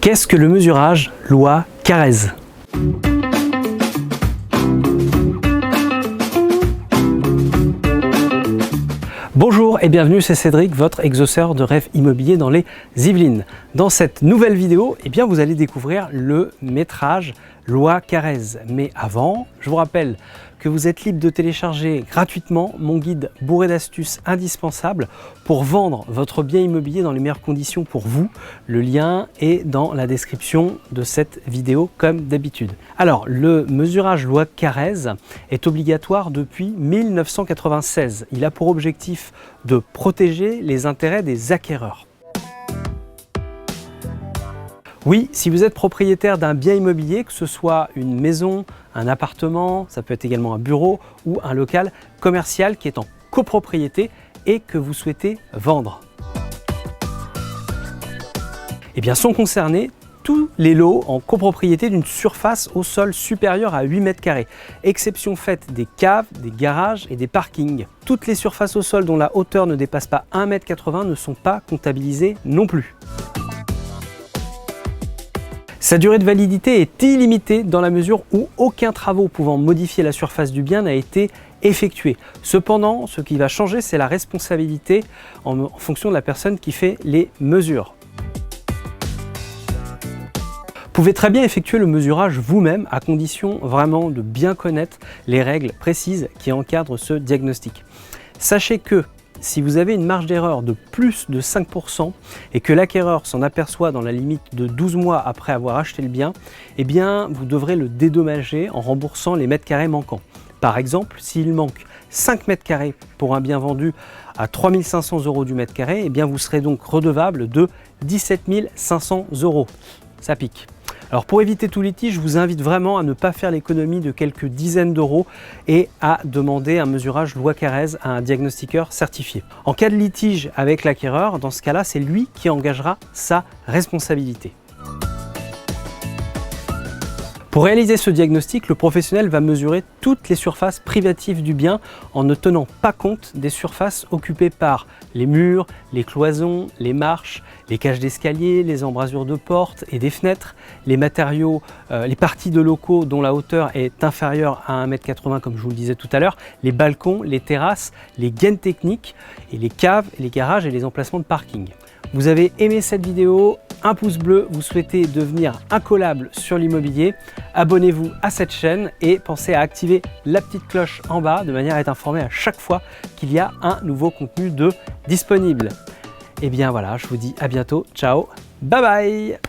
Qu'est-ce que le mesurage loi Carrez? Bonjour et bienvenue, c'est Cédric, votre exauceur de rêves immobiliers dans les Yvelines. Dans cette nouvelle vidéo, vous allez découvrir le métrage loi Carrez. Mais avant, je vous rappelle que vous êtes libre de télécharger gratuitement mon guide bourré d'astuces indispensables pour vendre votre bien immobilier dans les meilleures conditions pour vous. Le lien est dans la description de cette vidéo comme d'habitude. Alors, le mesurage loi Carrez est obligatoire depuis 1996. Il a pour objectif de protéger les intérêts des acquéreurs. Oui, si vous êtes propriétaire d'un bien immobilier, que ce soit une maison, un appartement, ça peut être également un bureau ou un local commercial qui est en copropriété et que vous souhaitez vendre. Sont concernés tous les lots en copropriété d'une surface au sol supérieure à 8 mètres carrés, exception faite des caves, des garages et des parkings. Toutes les surfaces au sol dont la hauteur ne dépasse pas 1,80 m ne sont pas comptabilisées non plus. Sa durée de validité est illimitée dans la mesure où aucun travaux pouvant modifier la surface du bien n'a été effectué. Cependant, ce qui va changer, c'est la responsabilité en fonction de la personne qui fait les mesures. Vous pouvez très bien effectuer le mesurage vous-même à condition vraiment de bien connaître les règles précises qui encadrent ce diagnostic. Sachez que si vous avez une marge d'erreur de plus de 5% et que l'acquéreur s'en aperçoit dans la limite de 12 mois après avoir acheté le bien, vous devrez le dédommager en remboursant les mètres carrés manquants. Par exemple, s'il manque 5 mètres carrés pour un bien vendu à 3 500 € du mètre carré, vous serez donc redevable de 17 500 €. Ça pique. Alors pour éviter tout litige, je vous invite vraiment à ne pas faire l'économie de quelques dizaines d'euros et à demander un mesurage loi Carrez à un diagnostiqueur certifié. En cas de litige avec l'acquéreur, dans ce cas-là, c'est lui qui engagera sa responsabilité. Pour réaliser ce diagnostic, le professionnel va mesurer toutes les surfaces privatives du bien en ne tenant pas compte des surfaces occupées par les murs, les cloisons, les marches, les cages d'escalier, les embrasures de portes et des fenêtres, les matériaux, les parties de locaux dont la hauteur est inférieure à 1,80 m comme je vous le disais tout à l'heure, les balcons, les terrasses, les gaines techniques et les caves, les garages et les emplacements de parking. Vous avez aimé cette vidéo, un pouce bleu, vous souhaitez devenir incollable sur l'immobilier, abonnez-vous à cette chaîne et pensez à activer la petite cloche en bas de manière à être informé à chaque fois qu'il y a un nouveau contenu disponible. Voilà, je vous dis à bientôt, ciao, bye bye.